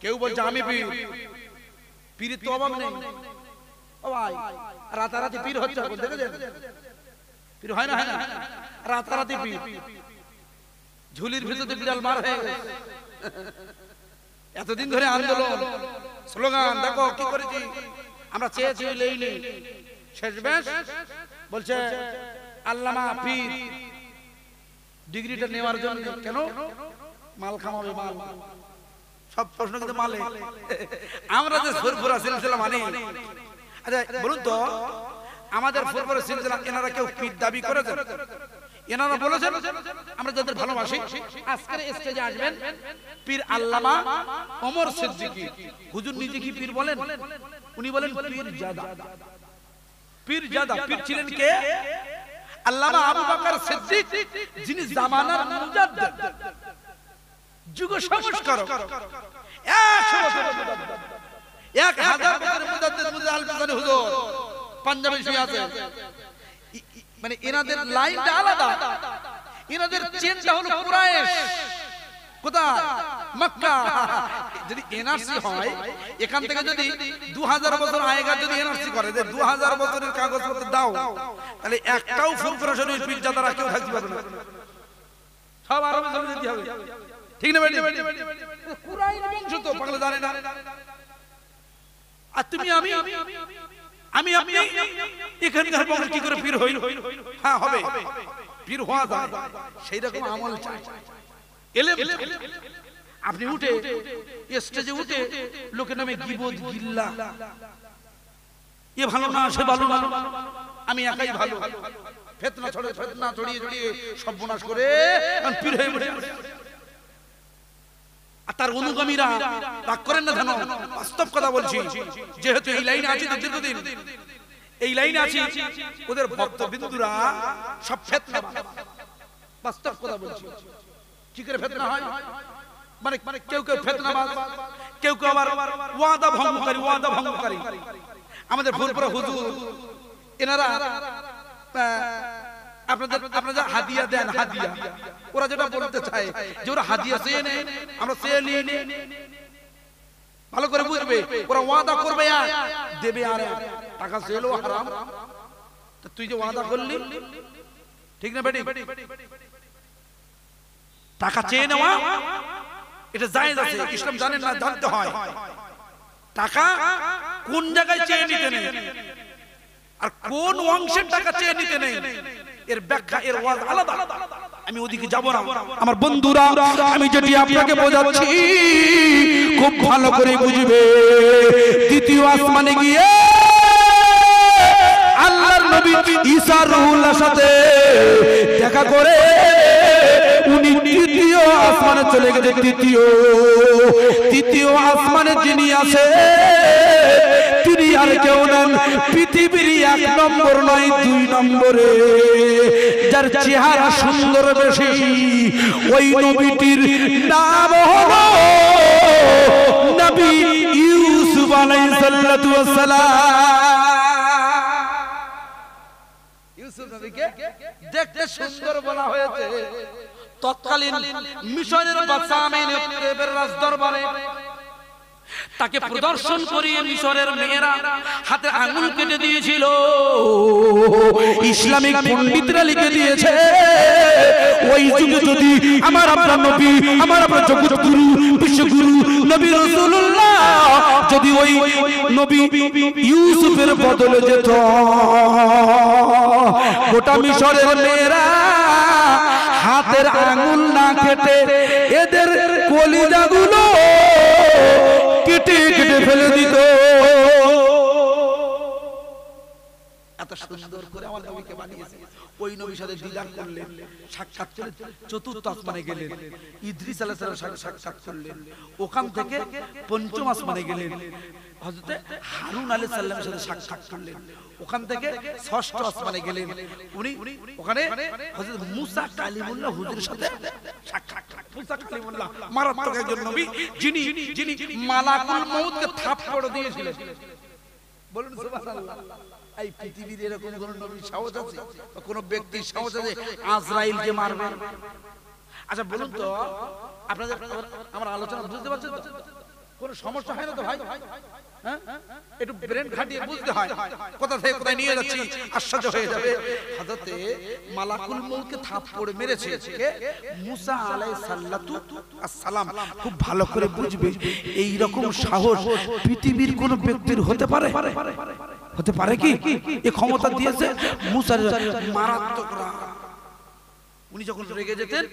কেউ বলছে আমি পীর, পীরের তো অভাব নেই। ও ভাই, রাতারাতি পীর হচ্ছে এখন, দেখেছেন? পীর হয় না, হয় না, রাতারাতি পীর। ঝুলির ভিতরে বিড়াল মার হয়ে গেছে। এতদিন ধরে আন্দোলন, স্লোগান, দেখো কি করেছি আমরা, চেয়েছি লেইনি, শেষমেশ বলছে আল্লামা পীর ডিগ্রিটা নেওয়ার জন্য। কেন? মাল খামাবে, মাল। সব প্রশ্ন কিন্তু মালে। আমরা যে ফুরফুরা সিলসিলা মানি, আচ্ছা বলুন তো, আমাদের ফুরফুরা সিলসিলা এনারা কেউ পীর দাবি করেছেন? এনারা বলেছেন আমরা যাদের ভালোবাসি আজকের স্টেজে আসবেন পীর আল্লামা ওমর সিদ্দিকী। হুজুর নিজে কি পীর বলেন? উনি বলেন পীর জাদা। পীর জাদা, পীর ছিলেন কে? আল্লামা আবু বকর সিদ্দিক, যিনি জামানার মুজাদ্দিদ, যুগ সংস্কারক। 1000 বছরের মুজাদ্দিদ মুজাহিদ হাসানী হুজুর পাঞ্জাবে শুয়ে আছে। মানে এনাদের লাইনটা আলাদা, এনাদের চেনটা হলো কুরাইশ। কোথায়? মক্কা। যদি এনআরসি হয়, এখান থেকে যদি 2000 বছর আগেকার যদি এনআরসি করে যে 2000 বছরের কাগজপত্র দাও, তাহলে একটাও ফুরফুরা শরীফ পীর জাদারা কেউ থাকতে পারবে না, সব আরবে চলে যেতে হবে। ঠিক না বেটি? কুরাইশ বংশ তো, পাগল জানে না। আর তুমি আমি আপনি এখানকার বংশ কি করে পীর হই? হ্যাঁ হবে, পীর হওয়া যায়, সেই রকম আমল চাই, এলেম। আপনি উঠে স্টেজে উঠে লোকের নামে গীবত, গিল্লা, এ ভালো না, সে ভালো না, আমি একাই ভালো, ফিতনা ছড়িয়ে ছড়িয়ে সর্বনাশ করে পীর হয়ে বসে। আর তার অনুগামীরা রাগ করেন না, কেন? বাস্তব কথা বলছি, যেহেতু এই লাইনে আছি দীর্ঘদিন, এই লাইনে আছি, ওদের ভক্তবিন্দুরা সব ফিতনা। বাস্তব কথা বলছি, কি করে ফিতনা হয়? মানে কেউ কেউ ফিতনাবাজ, কেউ কেউ আবার ওয়াদা ভঙ্গকারী। আমাদের ফুরফুরা হুজুর এনারা আপনাদের হাদিয়া দেন, হাদিয়া। ওরা যেটা বলতে চায় যে ওরা হাদিয়া চেয়ে নেয়, আমরা চেয়ে নিয়ে নিই, ভালো করে বুঝবে। ওরা ওয়াদা করবে আর দেবে, আর টাকা চেলো হারাম। তুই যে ওয়াদা করলি, ঠিক না বেটি? টাকা চেয়ে নেওয়া এটা জায়েজ আছে, ইসলাম জানেন না, জানতে হয়। টাকা কোন জায়গায় চেয়ে নিতে নেই, আর কোন অংশের টাকা চেয়ে নিতে নেই, এর ব্যাখ্যা, এর ওয়াজ আলাদা। আমি ওদিকে যাব না আমার বন্ধুরা, আমি যেটি আপনাকে বোঝাচ্ছি খুব ভালো করে বুঝবে। দ্বিতীয় আসমানে গিয়ে আল্লাহর নবী ঈসা রূহুল্লাহর সাথে দেখা করে উনি তৃতীয় আসমানে চলে গেছে। তৃতীয় আসমানে যিনি আছে তিনি আর কেউ নন, পৃথিবীর 1 নম্বর নয়, 2 নম্বরে যার চেহারা সুন্দর বেশি, ওই নবীটির নাম হলো নবী ইউসুফ আলাইহিস সালাতু ওয়াস সালাম। ইউসুফ নবীকে দেখতে সুন্দর বলা হয়েছে। তৎকালীন মিশরের বাদশা আমেনহেতেপের রাজদরবারে তাকে প্রদর্শন করিয়ে মিশরের মেয়েরা হাতে আঙ্গুল কেটে দিয়েছিল। ইসলামিক পণ্ডিতরা লিখে দিয়েছে, ওই যুগে যদি আমার আপনার নবী, আমার আপনার জগৎগুরু, বিশ্বগুরু নবী রাসূলুল্লাহ যদি ওই নবী ইউসুফের বদলে যেত, গোটা মিশরের মেয়েরা হাতের আঙ্গুল না কেটে এদের কলিজাগুলো কেটে কেটে ফেলে দিত। এত সুন্দর করে আমার নবীকে বানিয়েছে। ওই নবীর সাথে দিদার করলেন, সাক্ষাৎ করলেন, চতুর্থ আসমানে গেলেন, ইদ্রিস আলাইহিস সালাম সাক্ষাৎ করলেন, ওখান থেকে পঞ্চম আসমানে গেলেন, হযরত হারুন আলাইহিস সালামের সাথে সাক্ষাৎ করলেন, ওখান থেকে ষষ্ঠ আসমানে গেলেন, উনি ওখানে হযরত মুসা কালিমুল্লাহ হুজুরের সাথে সাক্ষাৎ। মুসা কালিমুল্লাহ মারাত্মক একজন নবী, যিনি মালাকুল মউতকে থাপ্পড় দিয়েছিলেন। বলুন সুবহানাল্লাহ। এই পৃথিবীর এরকম কোন নবীর সাহস আছে, কোন ব্যক্তির সাহস আছে আজরাইলকে মারবে? আচ্ছা বলুন তো, আপনাদের আমার আলোচনা বুঝতে পারছেন তো? কোনো সমস্যা হয় না তো ভাই? হ্যাঁ, একটু ব্রেন খাটিয়ে বুঝতে হয় কোথা থেকে কোথায় নিয়ে যাচ্ছি, আশ্চর্য হয়ে যাবে। হযরতে মালাকুল মউতকে থাপ্পড় মেরেছে কে? মুসা আলাইহিস সালাতু আসসালাম। খুব ভালো করে বুঝবে, এই রকম সাহস পৃথিবীর কোন ব্যক্তির হতে পারে? হতে পারে কি? এই ক্ষমতা দিয়েছে মুসার মারাত্মক রাগ। উনি যখন রেগে যেতেন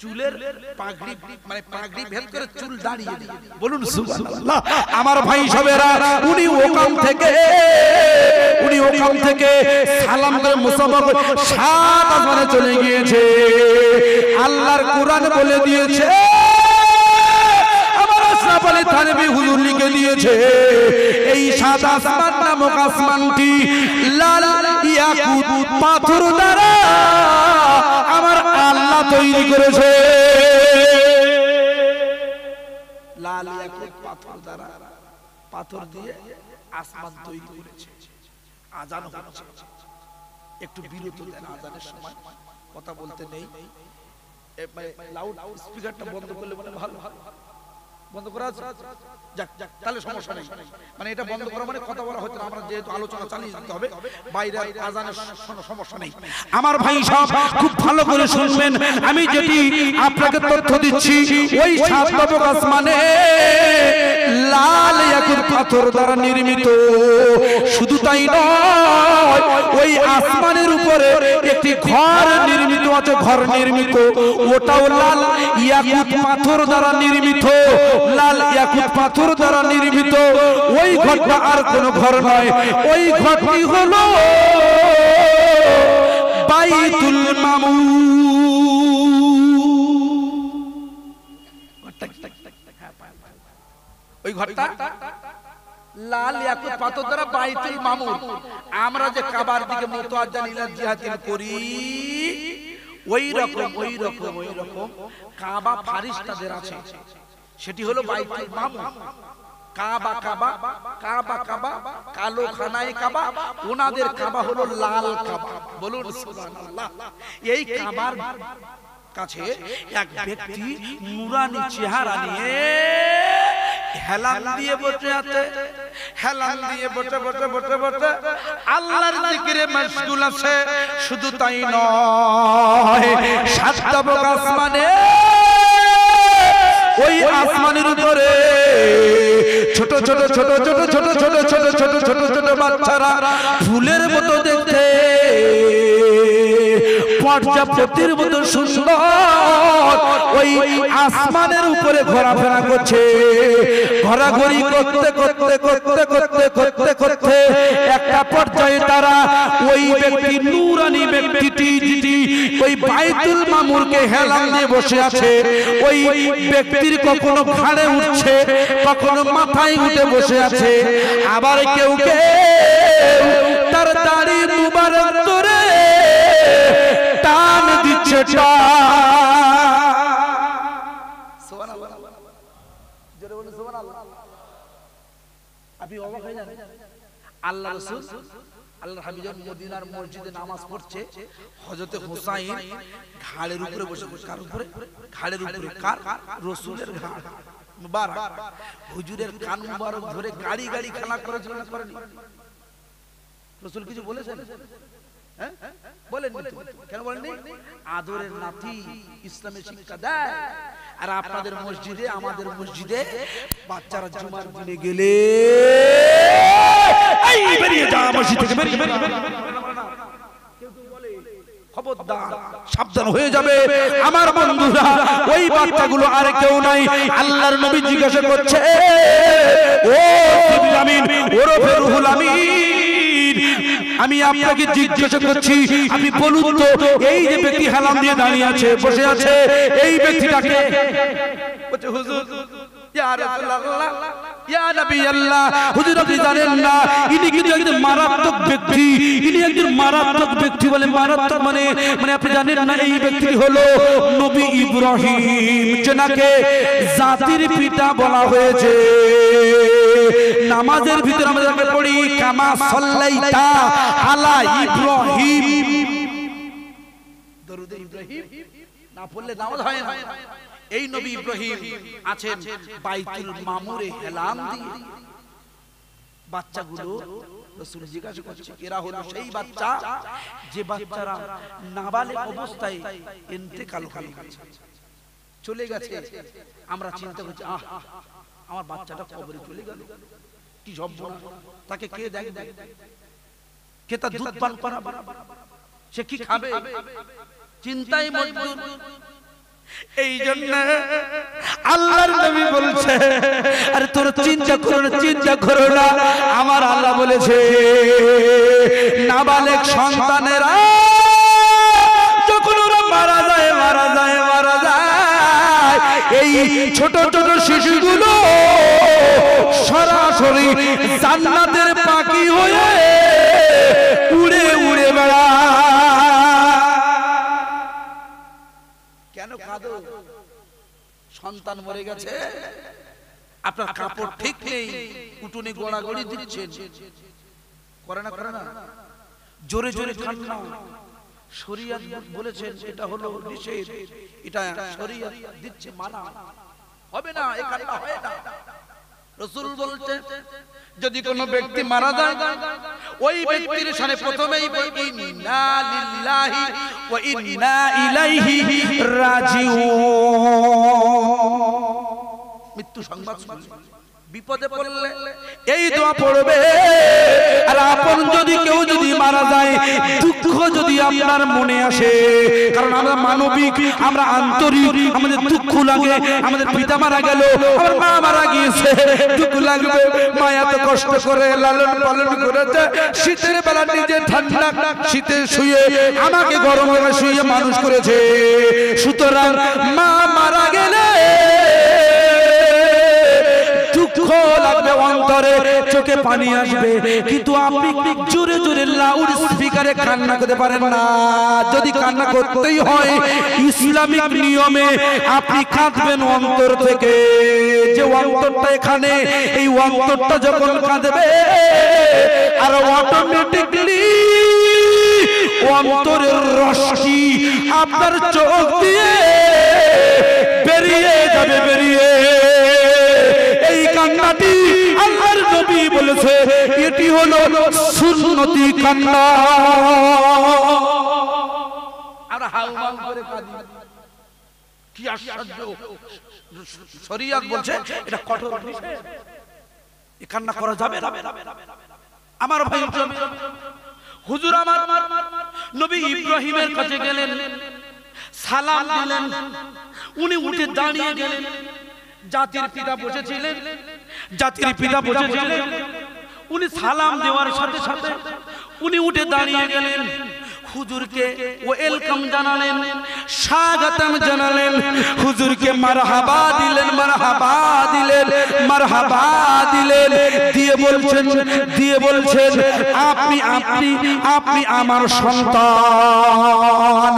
চুলের পাগড়ি মানে পাগড়ি ভেদ করে চুল দাঁড়িয়ে দিতেন। বলুন সুবহানাল্লাহ। আমার ভাই সবেরা, উনি ওখান থেকে সালাম করে মুসাফা করে সাত আসমানে চলে গিয়েছে। আল্লাহর কোরআন বলে দিয়েছে, আমার আশরাফ আলী থানভী হুজুর লিখে দিয়েছে, এই সাত আসমান নামক আসমানটি লাল ইয়াকুত পাথর দ্বারা আমার আল্লাহ তৈরি করেছে। লাল ইয়াকুত পাথর দ্বারা, পাথর দিয়ে আসমান তৈরি করেছে। আজান হচ্ছে, একটু বিরত দেন আজানের সময়, কথা বলতে নেই। লাউড স্পিকারটা বন্ধ করলে মানে ভালো। বন্ধ করা আছে? যাক যাক, তাহলে সমস্যা নেই। মানে এটা বন্ধ করা মানে কথা বলা হচ্ছে না, আমরা যেহেতু আলোচনা চালিয়ে যেতে হবে, বাইরে আজানের কোনো সমস্যা নেই। আমার ভাই সব খুব ভালো করে শুনবেন, আমি যেটি আপনাকে তথ্য দিচ্ছি, ওই সাত নবক আসমানে লাল ইয়াকুত পাথর দ্বারা নির্মিত। শুধু তাই নয়, ওই আসমানের উপরে একটি ঘর নির্মিত আছে, ঘর নির্মিত, ওটাও লাল ইয়াকুত পাথর দ্বারা নির্মিত। লাল ইয়াকুত পাথর দ্বারা নির্মিত ওই ঘরটা আর কোন ঘর নয়, ওই ঘরটি হলো বাইতুল মামুর। ওই ঘরটা লাল ইয়াকুত পাথর দ্বারা বাইতুল মামুর। আমরা যে কাবার দিকে মুতাওয়াজ্জিহ ইলা জিহাতিল করি, ওই রকম কাবা ফারিস্তাদের আছে, সেটি হলো বাইতুল মামুর। কাবা কাবা কাবা কাবা কালো খানায় কাবা, ওনাদের কাবা হলো লাল কাবা। বলুন সুবহানাল্লাহ। এই কাবার কাছে এক ব্যক্তি নুরানি চেহারা নিয়ে হেলান দিয়ে বসে আছে। হেলান দিয়ে বসে আল্লাহর জিকিরে মশগুল আছে। শুধু তাই নয়, সাত নবক আসমানে, ওই আসমানের উপরে ছোট ছোট ছোট ছোট ছোট ছোট ছোট ছোট ছোট ছোট বাচ্চারা ফুলের মতো দেখতে, প্রজাপতির মতো সুন্দর ওই আসমানের উপরে ঘোরাফেরা করছে। ঘোরাঘুরি করতে করতে করতে করতে করতে করতে একটা পর্যায়ে তারা ওই ব্যক্তি নূরানি ব্যক্তিটি যিনি ওই বাইতুল মামুরকে হেলান দিয়ে বসে আছে, ওই ব্যক্তির কখনো ঘাড়ে উঠছে, কখনো মাথায় উঠে বসে আছে, আবার কেউ তার দাড়ি মুবারক ধরে টান দিচ্ছে। আপনি অবাক হয়ে যান, আল্লাহ রাসূল আল্লাহর হাবিব মদিনার মসজিদে নামাজ পড়ছে, হযরতে হুসাইন ঘাড়ের উপরে বসে। কার উপরে? ঘাড়ের উপরে। কার? রাসূলের ঘাড় মুবারক। হুজুরের কান মুবারক ধরে গাড়ি গাড়ি খেলা করেছিল না করেনি? রাসূল কিছু বলেছেন? হ্যাঁ বলেন, কেন বলেননি? আদরের নাতি ইসলামের শিক্ষা দেয়। আর আপনাদের মসজিদে, আমাদের মসজিদে বাচ্চারা জুমার দিনে গেলে এই বেরিয়ে যা মসজিদ থেকে, বেরিয়ে খবরদার, সাবধান হয়ে যাবে আমার বন্ধুরা। ওই বাচ্চাগুলো আর কেউ নাই। আল্লাহর নবী জিজ্ঞাসা করছে, ও জিবরিল আমিন ওরফে রুহুল আমিন, আমি আপনাকে জিজ্ঞাসা করছি, আপনি বলুন তো, এই যে ব্যক্তি হেলান দিয়ে দাঁড়িয়ে আছে, বসে আছে, এই ব্যক্তিটাকে? বলছে হুজুর, ইয়া রাসূলুল্লাহ, ইয়া নবী আল্লাহ, হুজুর আপনি জানেন না, ইনি কিন্তু একজন মারাত্মক ব্যক্তি, ইনি একজন মারাত্মক ব্যক্তি। বলে মারাত্মক মানে আপনি জানেন না, এই ব্যক্তি হলো নবী ইব্রাহিম, যেনাকে জাতির পিতা বলা হয়েছে। নামাজের ভিতরে আমরা যাকে পড়ি, কামা সাল্লাইতা আলা ইব্রাহিম, দরুদ ইব্রাহিম না পড়লে নামাজ হয় না। এই নবী ইব্রাহিম আছেন বাইতুল মামুরে হেলাম দিয়ে। বাচ্চাগুলো রাসূল জিজ্ঞাসা করছে এরা হলো সেই বাচ্চা যে বাচ্চারা নাবালেগ অবস্থায় ইন্তেকাল হয়ে গেছে, চলে গেছে। আমরা চিন্তা করছি আহ আমার বাচ্চাটা কবরে চলে গেল, কি যন্ত্রণা, তাকে কে দেখবে, কে তার দুধ পান করাবে, সে কি খাবে, চিন্তায় মজদুর। এই জন্য আল্লাহর নবী বলছে আরে তোর চিন্তা করো না, আমার আল্লাহ বলেছে নাবালেগ সন্তানেরা যখন ওরা মারা যায় এই ছোট ছোট শিশুগুলো সরাসরি জান্নাতের পাখি হয়ে উড়ে উড়ে বেড়ায়। কেন কাঁদো? সন্তান মরে গেছে, আপনার কাপড় ঠিক নেই, উঠোনে গোড়াগড়ি দিচ্ছেন, করে না জোরে জোরে কান্না। শরীয়ত বলেছেন এটা হলো নিষেধ, এটা শরীয়ত দিচ্ছে মানা, হবে না, এই কান্না হয় না। রাসূল বলছেন যদি কোনো ব্যক্তি মারা যায় ওই ব্যক্তির সামনে প্রথমেই বলবি ইন্না লিল্লাহি ওয়া ইন্না ইলাইহি রাজিউন। মৃত্যু সংবাদ শুনলে বিপদে পড়লে এই দোয়া পড়বে। আর আপন যদি কেউ যদি মারা যায়, দুঃখ যদি আপনার মনে আসে, কারণ আমরা মানবিক, আমরা আন্তরিক, আমাদের দুঃখ লাগে, আমাদের পিতা মারা গেল, আমার মা মারা গিয়েছে, দুঃখ লাগবে। মা এত কষ্ট করে লালন পালন করেছে, শীতের বেলা নিজে ঠান্ডা শীতে শুয়ে আমাকে গরমে শুয়ে মানুষ করেছে, সুতরাং মা মারা গেলে দুঃখ লাগবে, অন্তরে চোখে পানি আসবে, কিন্তু আপনি জোরে জোরে লাউড স্পিকারে কান্না করতে পারেন না। যদি কান্না করতেই হয় ইসলামিক নিয়মে আপনি কাঁদবেন অন্তর থেকে, যে অন্তরটা এখানে, এই অন্তরটা যখন কাঁদবে আর অটোমেটিকলি অন্তরের রশ্মি আপনার চোখ দিয়ে বেরিয়ে যাবে, বেরিয়ে এই কান্নাটি আল্লাহর নবী বলেছে এটি হলো সুন্নতি কান্না। আর হাউমাউ করে কাঁদি, কি আশ্চর্য! শরীয়ত বলছে এটা কঠোর নিষেধ, এই কান্না করা যাবে না। আমার ভাই হুজুর আমার নবী ইব্রাহিমের কাছে গেলেন, সালাম দিলেন, উনি উঠে দাঁড়িয়ে গেলেন। জাতির পিতা বসেছিলেন, উনি সালাম দেওয়ার সাথে সাথে উনি উঠে দাঁড়িয়ে গেলেন, হুজুরকে ওয়েলকাম জানালেন, স্বাগতম জানালেন, হুজুরকে মারহাবা দিলেন, মারহাবা দিলেন, দিয়ে বলছেন আপনি আমার সন্তান,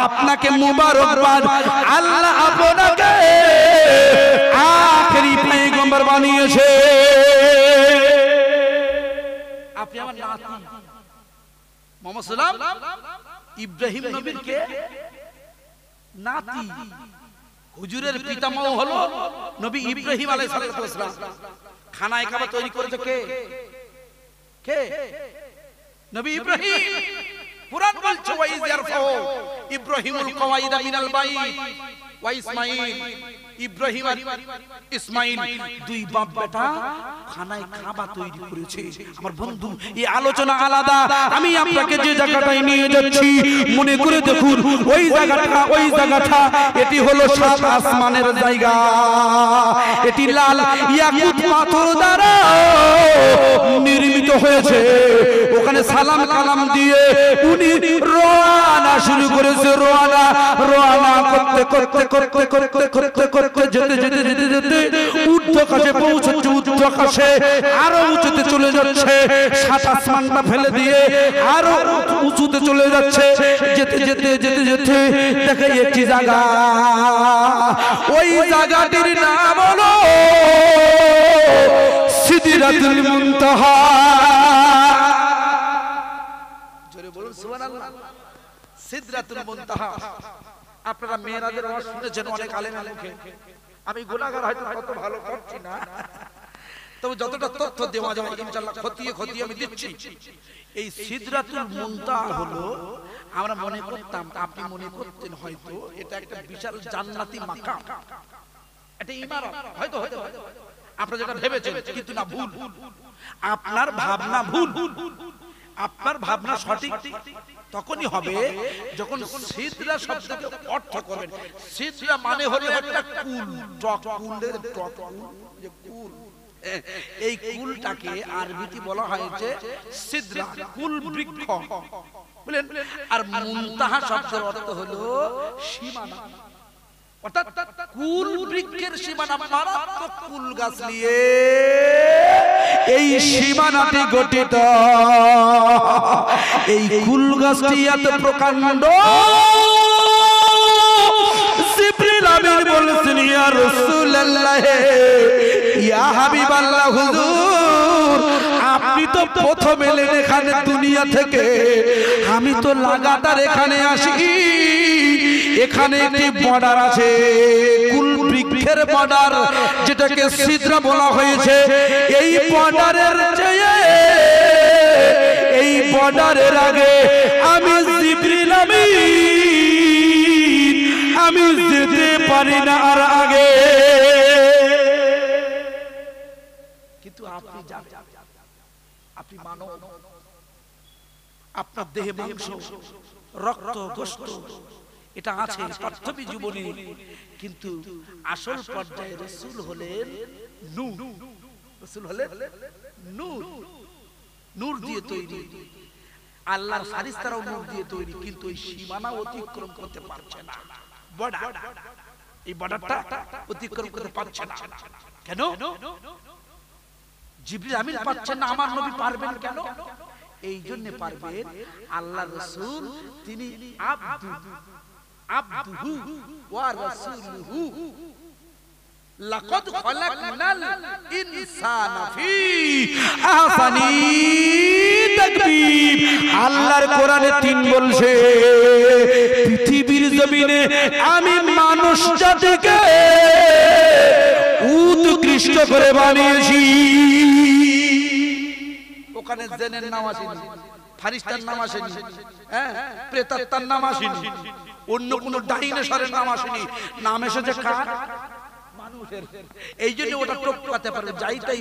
আপনাকে মুবারকবাদ, আল্লাহ আপনাকে আখেরি পয়গম্বর বানিয়েছে, আপনি আমার নাতি। মুহাম্মদ সাল্লাল্লাহু ইব্রাহিম নবীর কে নাতি, হুজুরের পিতামহ হলো নবী ইব্রাহিম আলাইহিস সালাম। খানায় খাবার তৈরি করেছে কে? নবী ইব্রাহিম। কুরআন বলছে ওয়া ইয ইয়ারফাউ ইব্রাহিমুল কওয়াইদা মিনাল বাইত ওয়া ইসমাঈল, ইব্রাহিম আর ইসমাঈল দুই বাপ বেটা খানায় খাবার তৈরি করেছে। আমার বন্ধু, এই আলোচনা আলাদা, আমি আপনাকে যে জায়গাটায় নিয়ে যাচ্ছি মনে করে দেখুন, ওই জায়গাটা এটি হলো সাত আসমানের জায়গা, এটি লাল ইয়াকুত পাথর দ্বারা নির্মিত হয়েছে। ওখানে সালাম কালাম দিয়ে উনি রওনা শুরু করেছে, রওনা করতে যেতে ঊর্ধ্বকাশে পৌঁছচ্ছে, ঊর্ধ্বকাশে আরো উঁচুতে চলে যাচ্ছে, সাত আসমানটা ফেলে দিয়ে আরো উঁচুতে চলে যাচ্ছে, যেতে দেখে একটি জায়গা, ওই জায়গাটির নাম হলো সিদরাতুল মুনতাহা। জোরে বলুন সুবহানাল্লাহ। সিদরাতুল মুনতাহা আপনারা মেয়েরাদের ওয়াজ শুনেছেন অনেক আলেমের মুখে, আমি গুনাহগার হয়তো কত ভালো করছি না, তবে যতটা তথ্য দেওয়া যায় ইনশাআল্লাহ খতিয়ে খতিয়ে আমি দিচ্ছি। এই সিদরাতুল মুনতাহা হলো, আমরা মনে করতাম, আপনি মনে করতেন হয়তো এটা একটা বিশাল জান্নাতি মাকাম, এটা ইমারত, হয়তো হয়তো আপনারা যেটা ভেবেছেন, কিন্তু না, ভুল। আপনার ভাবনা ভুল। আপনার ভাবনা সঠিক তখনই হবে যখন সিদরা শব্দকে অর্থ করবেন। সিদরা মানে হলো একটা কুল, টক কুলের টক কুল, যে কুল, এই কুলটাকে আরবিতে বলা হয়েছে সিদরা, কুল বৃক্ষ বুঝলেন। আর মুনতাহা শব্দের অর্থ হলো সীমানা, অর্থাৎ কুল বৃক্ষের সীমানা, মারাত্মক কুল গাছ নিয়ে এই সীমানাটি গঠিত। এই কুল গাছটি এত প্রকাণ্ড, জিবরিল আমিন বলেছেন, ইয়া রাসূলুল্লাহ, ইয়া হাবিবাল্লাহ, হুজুর আপনি তো প্রথম এলেন এখানে দুনিয়া থেকে, আমি তো লাগাতার এখানে আসি। এখানে একটি বর্ডার আছে, কুল বৃক্ষের বর্ডার, যেটাকে সিদরা বলা হয়েছে। এই বর্ডারের চেয়ে, এই বর্ডারের আগে আমি জিবরিল আমিন, আমি যেতে পারি না আর আগে। কিন্তু আপনি যাবেন, আপনি মানব, আপনার দেহে মাংস, রক্ত, গোশত এটা আছে পার্থিব জীবনে, কিন্তু আসল পর্যায়ে রাসূল হলেন নূর। রাসূল হলেন নূর, নূর দিয়ে তৈরি। আল্লাহর ফারিস্তারাও নূর দিয়ে তৈরি, কিন্তু এই সীমানা অতিক্রম করতে পারছে না। বর্ডার, এই বর্ডারটা অতিক্রম করতে পারছে না। কেন? জিবরিল আমিন পাচ্ছেন না, আমার নবী পারবেন কেন? এই জন্য পারবেন, আল্লাহর রাসূল তিনি আব্দুহু ওয়া রাসূলুহু। লাকাদ খালাকনাল ইনসানা ফি আহসানি তাকবীর। আল্লাহর কোরআনে 3 বলছে, পৃথিবীর জমিনে আমি মানুষ জাতিকে উৎকৃষ্ট করে বানিয়েছি। ওখানে জিনের নাম আসেনি, ফারিস্তার নাম আসেনি, প্রেতাত্মার নাম আসেনি, অন্য কোন ডাইনোসরের নাম আসেনি, নাম এসেছে কার? মানুষের। এই জন্য ওটা টপকাতে পারে, যাই তাই